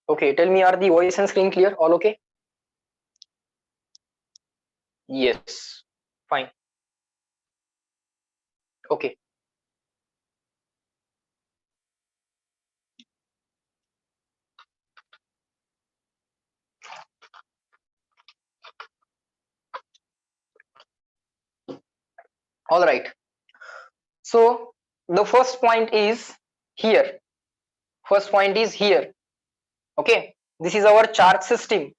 Okay, tell me, are the voice and screen clear? All okay? Yes, fine. Okay. All right. So the first point is here. First point is here. Okay. This is our charge system.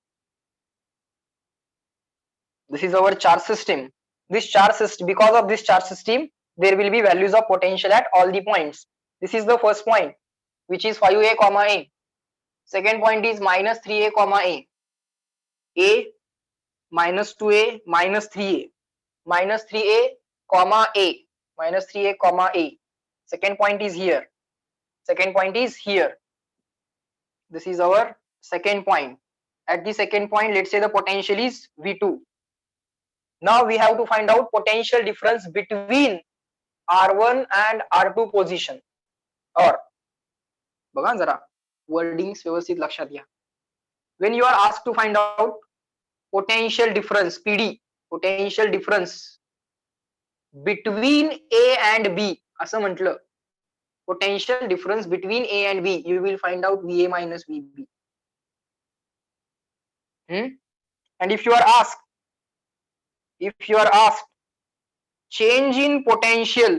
This is our charge system. This charge system, because of this charge system, there will be values of potential at all the points. This is the first point, which is 5a comma a. Second point is minus 3a comma a minus 2a minus 3a minus 3a comma a minus 3a comma a. Second point is here. Second point is here. This is our second point. At the second point, let's say the potential is V2. Now we have to find out potential difference between R1 and R2 position. Or बघा जरा wordings व्यवस्थित लक्षात घ्या. When you are asked to find out potential difference PD, potential difference between A and B असं म्हटलं, potential difference between A and B, you will find out VA minus VB. And if you are asked change in potential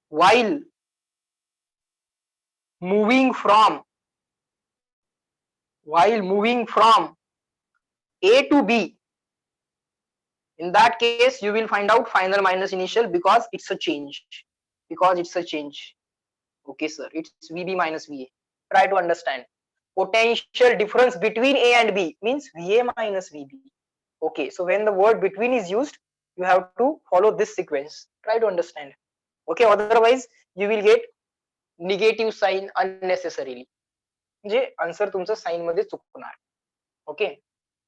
while moving from A to B, in that case you will find out final minus initial because it's a change. Okay sir, it's VB minus VA. Try to understand. Potential difference between A and B means VA minus VB. Okay, so when the word between is used, you have to follow this sequence. Try to understand. Okay, otherwise you will get negative sign unnecessarily. म्हणजे answer तुमचं sign मध्ये चुकणार. Okay,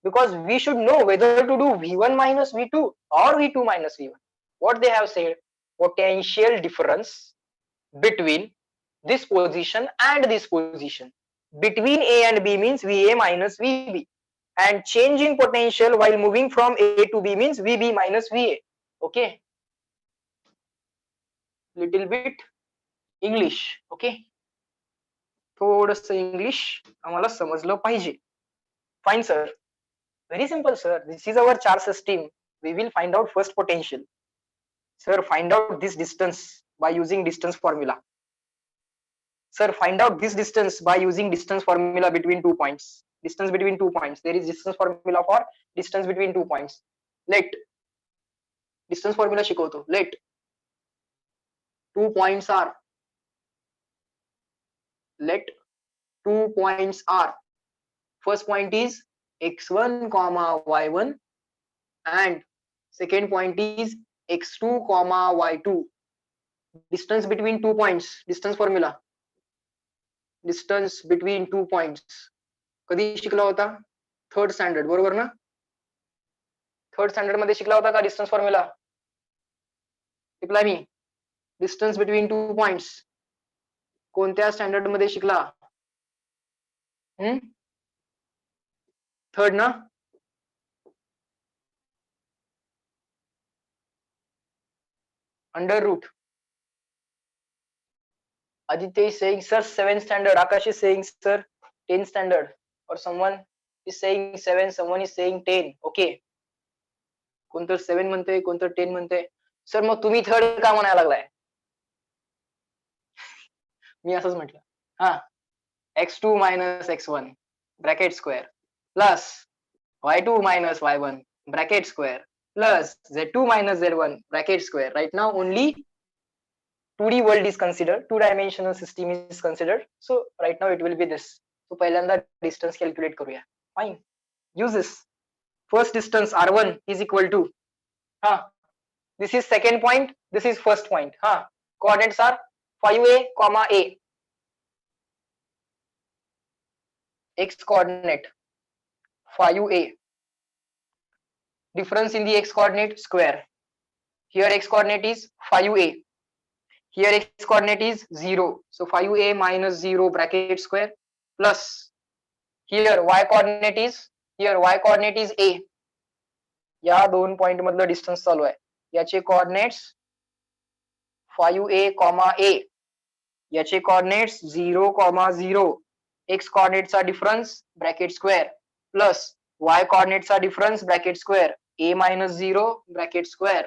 because we should know whether to do V1 minus V2 or V2 minus V1. What they have said, potential difference between this position and this position. Between A and B means VA minus VB. And change in potential while moving from A to B means VB minus VA. Okay. Little bit English. Okay. थोडस English आम्हाला समजलं पाहिजे. Fine sir. Very simple sir. This is our charge system. We will find out first potential. Sir, find out this distance by using distance formula. Sir, find out this distance by using distance formula between 2 points. Distance between 2 points. There is distance formula for distance between 2 points. Let distance formula शिकवतो. Let 2 points are. Let 2 points are. First point is x1 comma y1 and second point is x2 comma y2. Distance between 2 points. Distance formula. Distance between 2 points. कधी शिकला होता? Third standard, बरोबर ना? Third standard मध्ये शिकला होता का distance formula? शिकला मी. डिस्टन्स बिटवीन 2 पॉइंट्स कोणत्या स्टँडर्ड मध्ये शिकला? थर्ड ना? Under root. Aditya is saying sir 7th standard. Akash is saying sir 10th standard, or someone is saying 7, someone is saying 10. Okay, कोणतं 7 म्हणते, कोणतं 10 म्हणते. सर मग तुम्ही थर्ड का म्हणायला लागलाय? मी असंच म्हटलं. हा, x2 minus x1 bracket square plus y2 minus y1 bracket square plus z2 minus z1 bracket square. Right now only 2D world is considered, 2-dimensional system is considered. So right now it will be this. So पहिल्यांदा distance calculate करूया. Fine. Use this. First distance r1 is equal to, this is second point, this is first point. Coordinates are 5a comma a. X coordinate 5a. Difference in the x coordinate square. Here x coordinate is 5a. here x coordinate is 0, so 5a minus 0 bracket square plus here y coordinate is a. या दोन point मधलं distance चालू आहे, याचे coordinates 5a, a, याचे coordinates 0, 0, x कोऑर्डिनेटचा difference bracket square plus y कोऑर्डिनेटचा difference bracket square a minus 0 bracket square.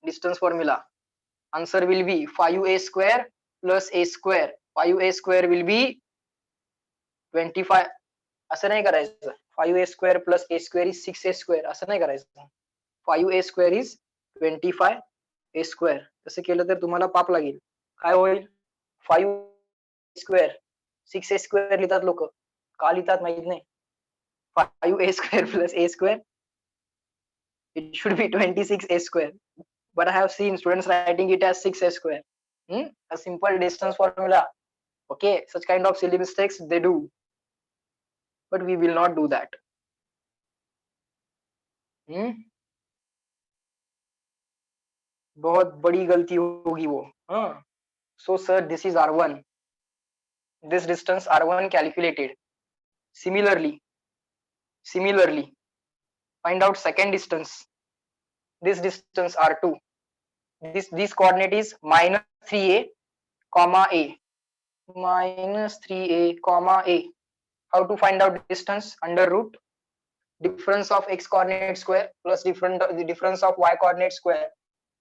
Distance formula. Answer will be 5a square plus a square. 5a square will be 25. असं नाही करायचं. 5a square plus a square is 6a square. असं नाही करायचं. 5a square is 25a square. तसं केलं तर तुम्हाला पाप लागेल. काय होईल? 5 square 6a square लिहितात लोक. का लिहितात माहित नाही. 5a square plus a square, it should be 26a square. But I have seen students writing it as 6a square. A simple distance formula. Okay, such kind of silly mistakes they do, but we will not do that. बहुत बड़ी गलती होगी वो. So sir, this is R1. This distance R1 calculated. Similarly, find out second distance. This distance R2. This coordinate is minus 3a, comma a. Minus 3a, comma a. How to find out distance? Under root difference of x coordinate square plus the difference of y coordinate square.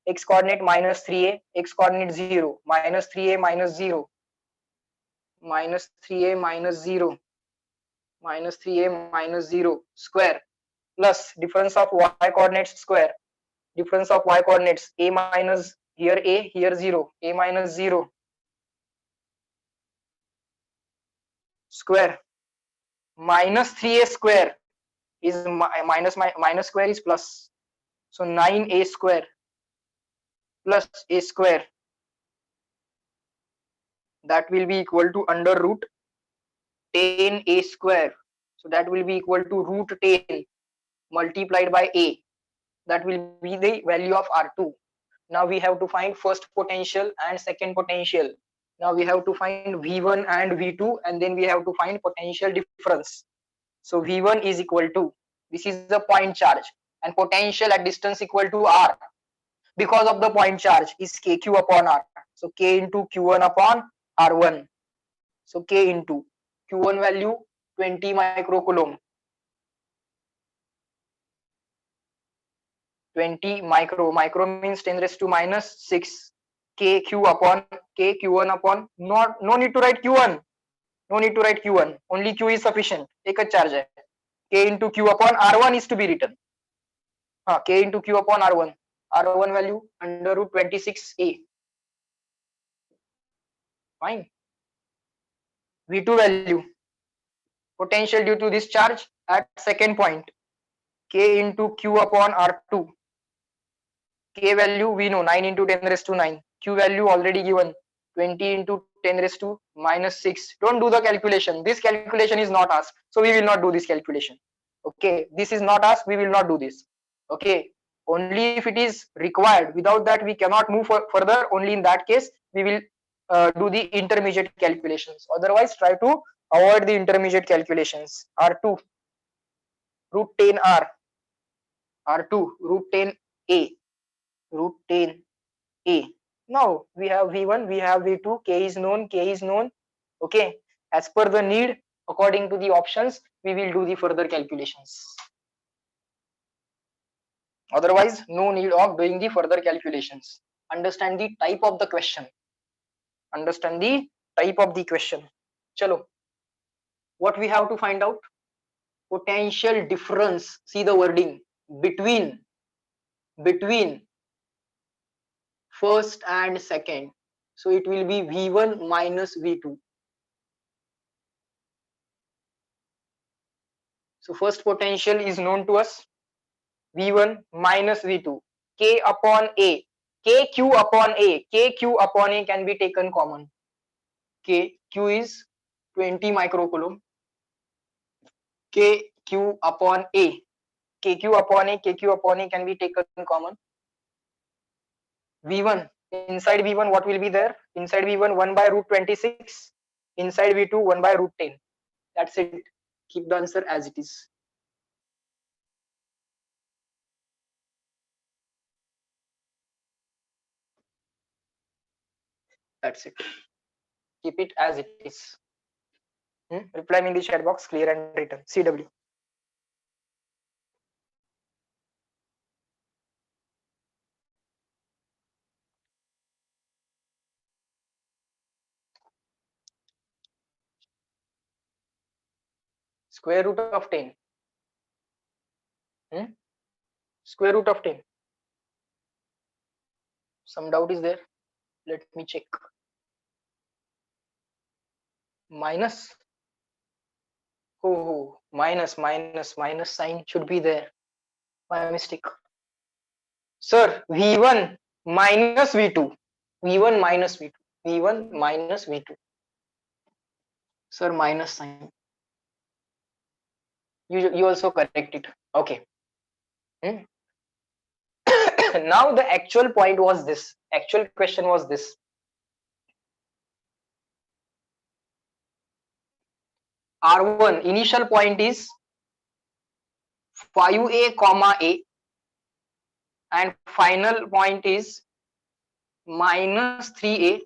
X coordinate minus 3a, x coordinate 0, minus 3a minus 0, minus 3a minus 0, minus 3a minus 0 square plus difference of y coordinates square. Difference of y coordinates a minus here a, here 0, a minus 0 square minus 3a square is minus square is plus, so 9a square plus a square, that will be equal to under root 10a square. So that will be equal to root 10 multiplied by a. That will be the value of R2. Now we have to find first potential and second potential. Now we have to find V1 and V2, and then we have to find potential difference. So V1 is equal to, this is the point charge, and potential at distance equal to R. Because of the point charge is KQ upon R. So K into Q1 upon R1. So K into Q1 value 20 microcoulomb. 20 micro means 10 raised to minus 6. KQ upon K Q1 upon, no need to write Q1. No need to write Q1. Only Q is sufficient. Take a charge. K into Q upon R1 is to be written. K into Q upon R1. R1 value under root 26a. Fine. V2 value, potential due to this charge at second point, K into Q upon R2. K value we know, 9 into 10 raised to 9. Q value already given, 20 into 10 raised to minus 6. Don't do the calculation. This calculation is not asked, so we will not do this calculation. Okay, this is not asked, we will not do this. Okay, only if it is required. Without that we cannot move further. Only in that case we will do the intermediate calculations. Otherwise try to avoid the intermediate calculations. R2 root 10 R, R2 root 10 A, root 10 A. Now we have V1, we have V2, K is known, K is known. Okay, as per the need, according to the options, we will do the further calculations. Otherwise, no need of doing the further calculations. Understand the type of the question. Understand the type of the question. Chalo. What we have to find out? Potential difference. See the wording. Between first and second. So it will be V1 minus V2. So first potential is known to us. V1 minus V2. K upon A. KQ upon A. KQ upon A can be taken common. Q is 20 microcoulomb. KQ upon A. KQ upon A. KQ upon A can be taken common. V1 inside V1 what will be there? Inside V1 1 by root 26, inside V2 1 by root 10. That's it. Keep the answer as it is. That's it. Keep it as it is. Reply me in the chat box, clear and written. CW. Square root of 10. Square root of 10. Some doubt is there? Let me check. Minus. Oh, minus sign should be there. My mistake. Sir, V1 minus V2. V1 minus V2. V1 minus V2. Sir, minus sign. You also correct it. Okay. Now the actual point was this. Actual question was this. R1 initial point is 5a comma a and final point is minus 3a.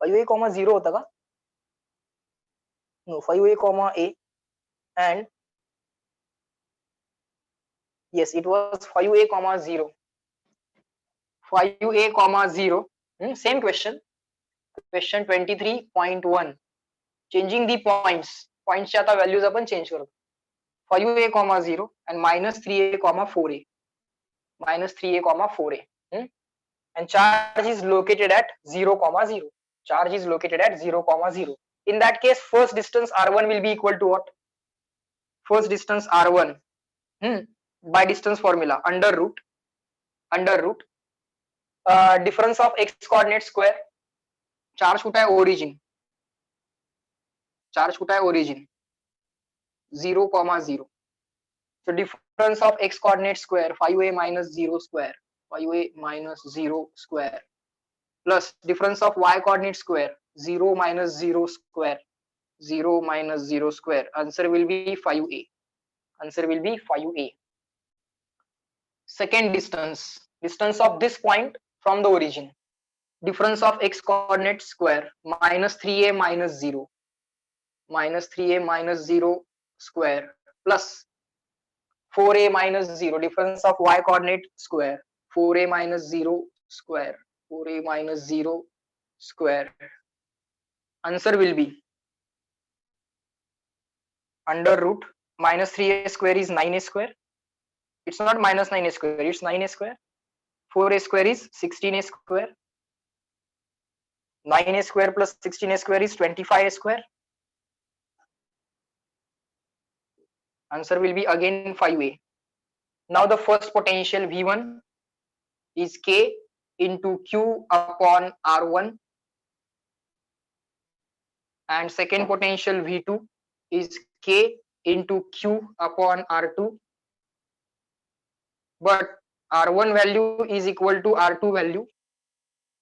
5a comma 0 होता का? No, 5a comma a and yes, it was 5a comma 0. 5a comma 0. Same question. Question 23.1. Changing the points. Points च्या आता values आपण change करतो. 5a comma 0 and minus 3a comma 4a. Minus 3a comma 4a. And charge is located at 0 comma 0. Charge is located at 0 comma 0. In that case, first distance R1 will be equal to what? First distance R1 by distance formula under root difference of x coordinate square. Charge कुठे आहे? origin. Charge कुठे आहे? origin 0 comma 0. So difference of x coordinate square 5a minus 0 square, 5a minus 0 square plus difference of y coordinate square 0 minus 0 square, 0 minus 0 square. Answer will be 5a. Answer will be 5a. Second distance of this point from the origin. Difference of x coordinate square minus 3a minus 0, minus 3a minus 0 square plus 4a minus 0. Difference of y coordinate square 4a minus 0 square, 4a minus 0 square. Answer will be under root minus 3a square is 9a square. It's not minus 9a square, it's 9a square. 4a square is 16a square. 9a square plus 16a square is 25a square. Answer will be again 5a. Now the first potential V1 is K into Q upon R1 and second potential V2 is K into Q upon R2, but R1 value is equal to R2 value.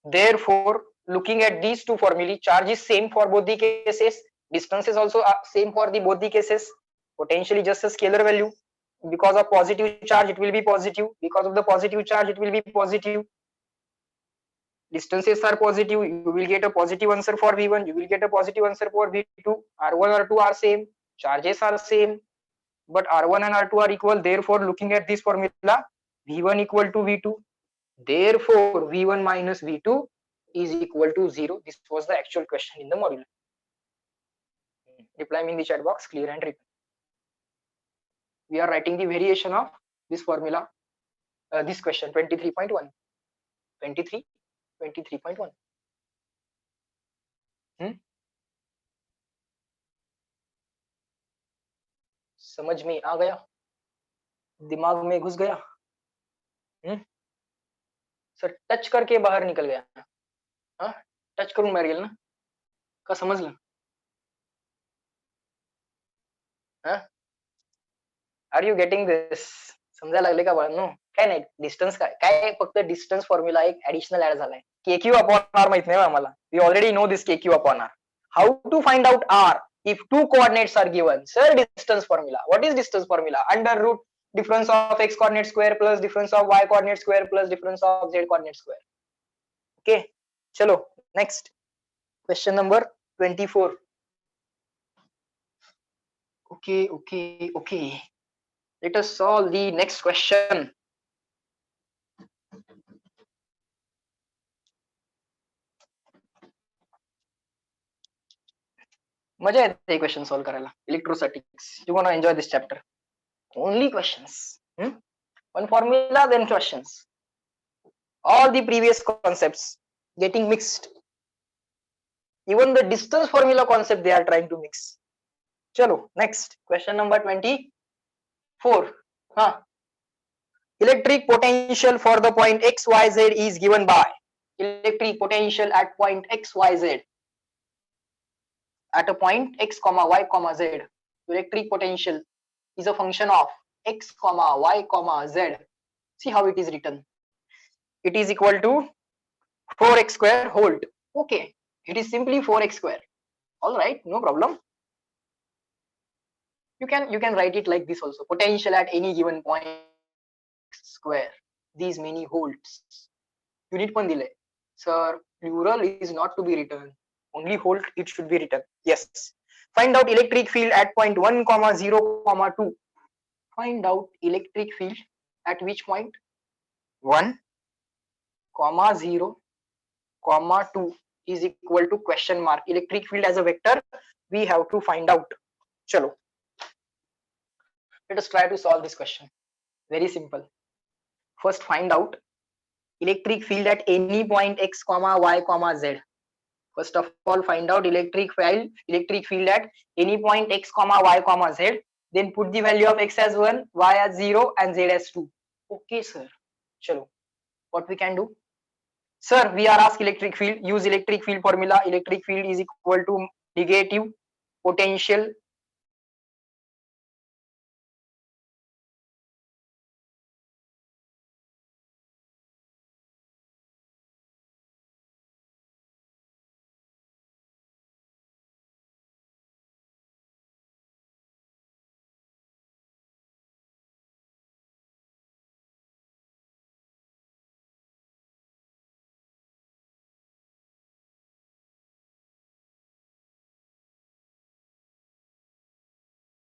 Therefore, looking at these two formulae, charge is same for both the cases, distance is also same for the both the cases, potentially just a scalar value. Because of positive charge it will be positive, because of the positive charge it will be positive. Distances are positive, you will get a positive answer for V1, you will get a positive answer for V2. R1 R2 are same, charges are same, but R1 and R2 are equal. Therefore, looking at this formula, V1 equal to V2, therefore V1 minus V2 is equal to 0. This was the actual question in the module. Reply me in the chat box, clear and written. We are writing the variation of this formula, this question 23.1. 23.1. समझ में आ गया? दिमाग में घुस गया? Sir touch करके बाहर निकल गया. हाँ, टच करूं मैं रियल ना का समझ लो. हाँ, are you getting this? समजायला लागले का बाळांनो? काय नाही, डिस्टन्स काय फक्त डिस्टन्स फॉर्म्युला एक ऍडिशनल ऍड झालाय. KQ अपॉन आर माहित नाही आम्हाला. We already know this KQ upon r. How to find out r if two coordinates are given? Sir, distance formula. What is distance formula? Under root difference of x coordinate square plus difference of y coordinate square plus difference of z coordinate square. Okay, chalo next question number 24. Okay, let us solve the next question. मजा येते question solve करायला. Electrostatics, you want to enjoy this chapter. Only questions. One formula, then questions. All the previous concepts getting mixed. Even the distance formula concept they are trying to mix. Chalo, next question number 24. Electric potential for the point XYZ is given by electric potential at point XYZ. At a point x comma y comma z, electric potential is a function of x comma y comma z. See how it is written. It is equal to 4x square volt. Okay, it is simply 4x square. All right, no problem. You can write it like this also. Potential at any given point square, these many volts. Unit पण दिले. Sir, plural is not to be written. Only volt it should be written. Yes. Find out electric field at point 1, 0, 2. Find out electric field at which point? 1, 0, 2 is equal to question mark. Electric field as a vector we have to find out. Chalo. Let us try to solve this question. Very simple. First find out electric field at any point x comma y comma z. First of all, find out electric field at any point x comma y comma z. Then put the value of x as 1, y as 0 and z as 2. Okay, sir. Chalo. What we can do? Sir, we are asked electric field. Use electric field formula. Electric field is equal to negative potential